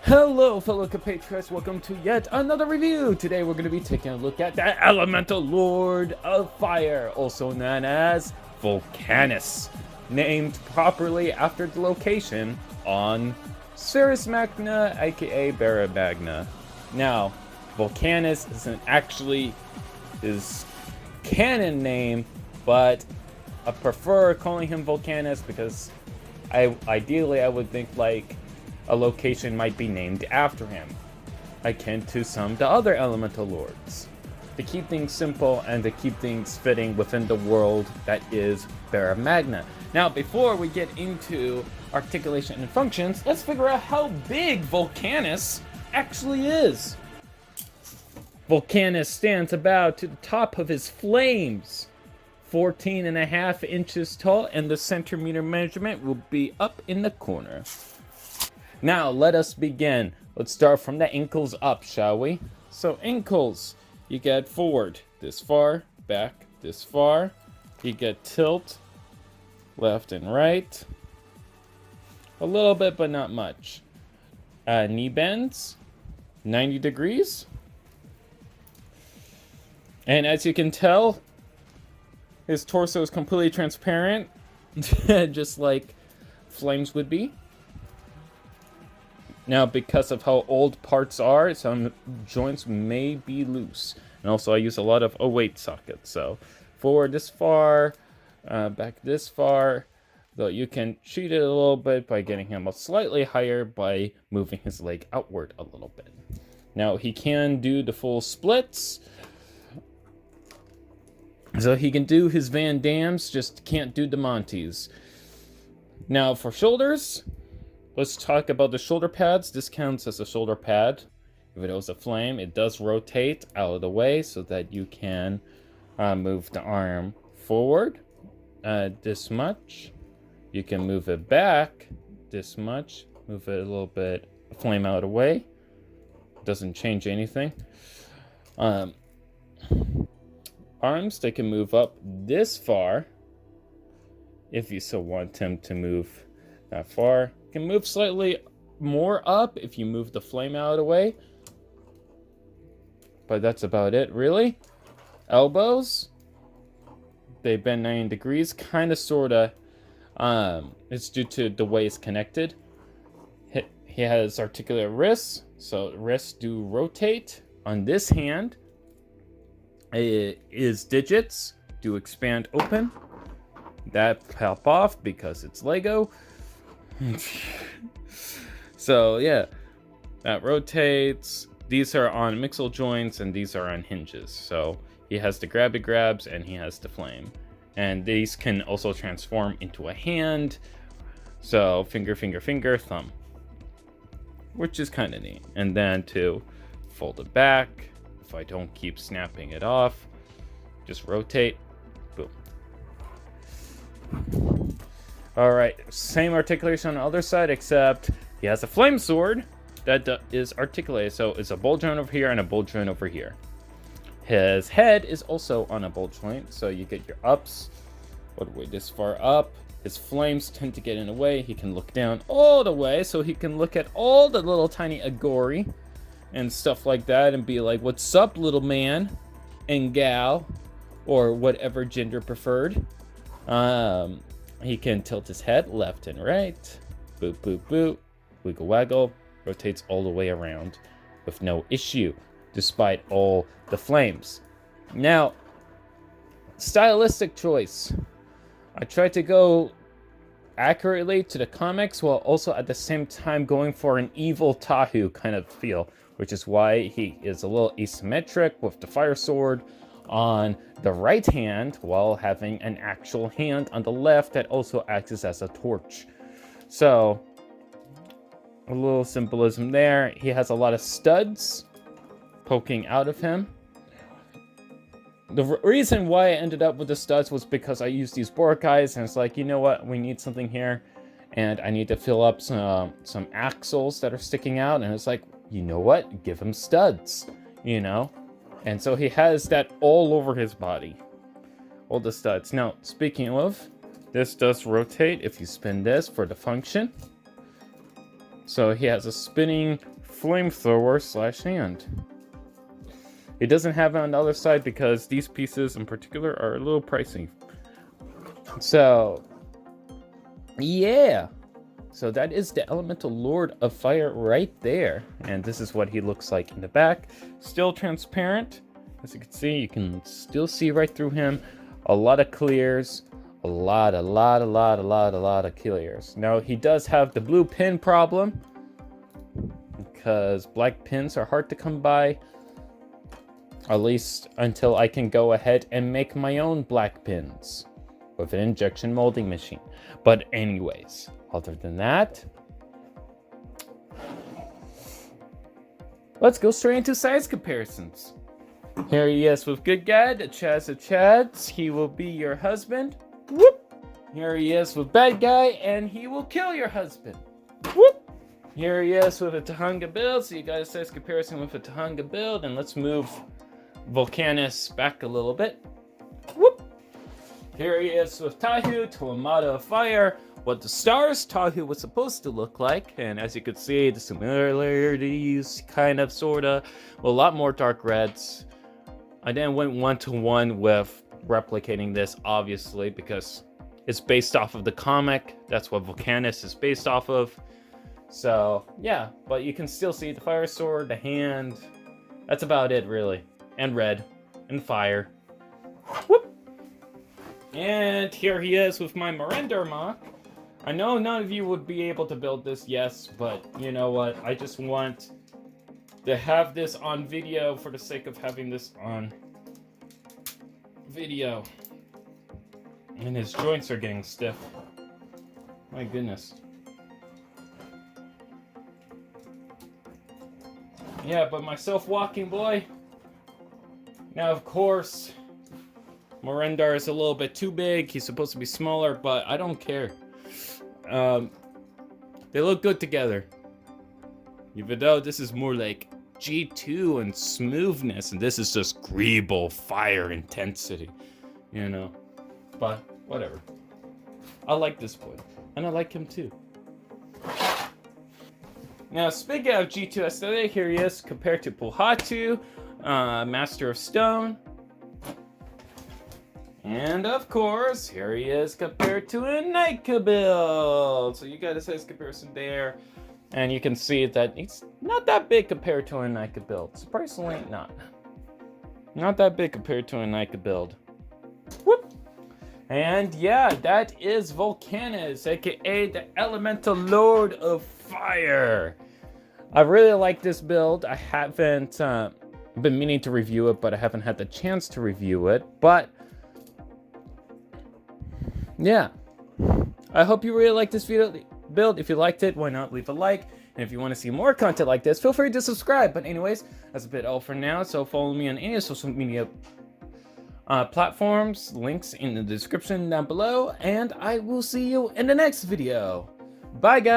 Hello fellow compatriots, welcome to yet another review. Today we're going to be taking a look at the elemental lord of fire, also known as Vulcanus, named properly after the location on Cirrus Magna, aka Bara Magna. Now, Vulcanus isn't actually his canon name, but I prefer calling him Vulcanus because ideally I would think like a location might be named after him, akin to some of the other elemental lords, to keep things simple and to keep things fitting within the world that is Bara Magna. Now, before we get into articulation and functions, let's figure out how big Vulcanus actually is. Vulcanus stands about to the top of his flames, 14.5 inches tall, and the centimeter measurement will be up in the corner. Now, let us begin. Let's start from the ankles up, shall we? So, ankles, you get forward this far, back this far. You get tilt, left and right. A little bit, but not much. Knee bends, 90 degrees. And as you can tell, his torso is completely transparent, just like flames would be. Now, because of how old parts are, some joints may be loose. And also, I use a lot of weight sockets. So, forward this far, back this far. Though you can cheat it a little bit by getting him up slightly higher by moving his leg outward a little bit. Now, he can do the full splits. So, he can do his Van Dams, just can't do the Monties. Now, for shoulders, let's talk about the shoulder pads. This counts as a shoulder pad. If it was a flame, it does rotate out of the way so that you can move the arm forward this much. You can move it back this much. Move it a little bit, flame out of the way. Doesn't change anything. Arms, they can move up this far if you so want him to move that far. Can move slightly more up if you move the flame out of the way, but that's about it, really. Elbows, they bend 90 degrees, kind of, sort of. It's due to the way it's connected. He has articulated wrists, so wrists do rotate. On this hand, his digits do expand open. That pop off because it's Lego. So yeah, that rotates. These are on mixel joints and these are on hinges. So he has the grabby grabs and he has the flame. And these can also transform into a hand. So finger, finger, finger, thumb. Which is kind of neat. And then to fold it back, if I don't keep snapping it off, just rotate. Boom. Alright, same articulation on the other side, except he has a flame sword that is articulated. So it's a bolt joint over here and a bolt joint over here. His head is also on a bolt joint, so you get your ups all the way this far up. His flames tend to get in the way. He can look down all the way, so he can look at all the little tiny agori and stuff like that and be like, "What's up, little man and gal," or whatever gender preferred. He can tilt his head left and right. Boop, boop, boop. Wiggle, waggle. Rotates all the way around with no issue, despite all the flames. Now, stylistic choice. I tried to go accurately to the comics while also at the same time going for an evil Tahu kind of feel, which is why he is a little asymmetric with the fire sword on the right hand while having an actual hand on the left that also acts as a torch. So, a little symbolism there. He has a lot of studs poking out of him. The reason why I ended up with the studs was because I used these board guys, and it's like, you know what, we need something here, and I need to fill up some axles that are sticking out, and it's like, you know what, give him studs, you know? And so he has that all over his body, all the studs. Now, speaking of, this does rotate if you spin this for the function. So he has a spinning flamethrower / hand. It doesn't have it on the other side because these pieces in particular are a little pricey. So, yeah. So that is the Elemental Lord of Fire right there. And this is what he looks like in the back. Still transparent. As you can see, you can still see right through him. A lot of clears. A lot of clears. Now, he does have the blue pin problem, because black pins are hard to come by. At least until I can go ahead and make my own black pins with an injection molding machine. But anyways, other than that, let's go straight into size comparisons. Here he is with Good Guy, the Chaz of Chads. He will be your husband. Whoop! Here he is with Bad Guy, and he will kill your husband. Whoop! Here he is with a Tahunga build, so you got a size comparison with a Tahunga build, and let's move Vulcanus back a little bit. Whoop! Here he is with Tahu, Tuamata of Fire, what the stars Tahu was supposed to look like, and as you can see, the similarities, kind of, sorta, well, a lot more dark reds. I then went 1-to-1 with replicating this, obviously, because it's based off of the comic. That's what Vulcanus is based off of. So, yeah, but you can still see the fire sword, the hand. That's about it, really. And red. And fire. Whoop! And here he is with my Mirender MOC. I know none of you would be able to build this, yes, but you know what? I just want to have this on video for the sake of having this on video. And his joints are getting stiff. My goodness. Yeah, but my self-walking boy. Now, of course, Mirender is a little bit too big. He's supposed to be smaller, but I don't care. They look good together. Even though this is more like G2 and smoothness, and this is just Greeble fire intensity, you know. But whatever. I like this boy, and I like him too. Now, speaking of G2 aesthetic, here he is compared to Puhatu, Master of Stone. And of course, here he is compared to a Nika build. So you got a size comparison there. And you can see that he's not that big compared to a Nika build. Surprisingly, not. Not that big compared to a Nika build. Whoop! And yeah, that is Vulcanus, aka the Elemental Lord of Fire. I really like this build. I haven't been meaning to review it, but I haven't had the chance to review it. But yeah, I hope you really like this video build. If you liked it, why not leave a like? And if you want to see more content like this, feel free to subscribe. But anyways, that's a bit all for now. So follow me on any social media platforms, links in the description down below, and I will see you in the next video. Bye, guys!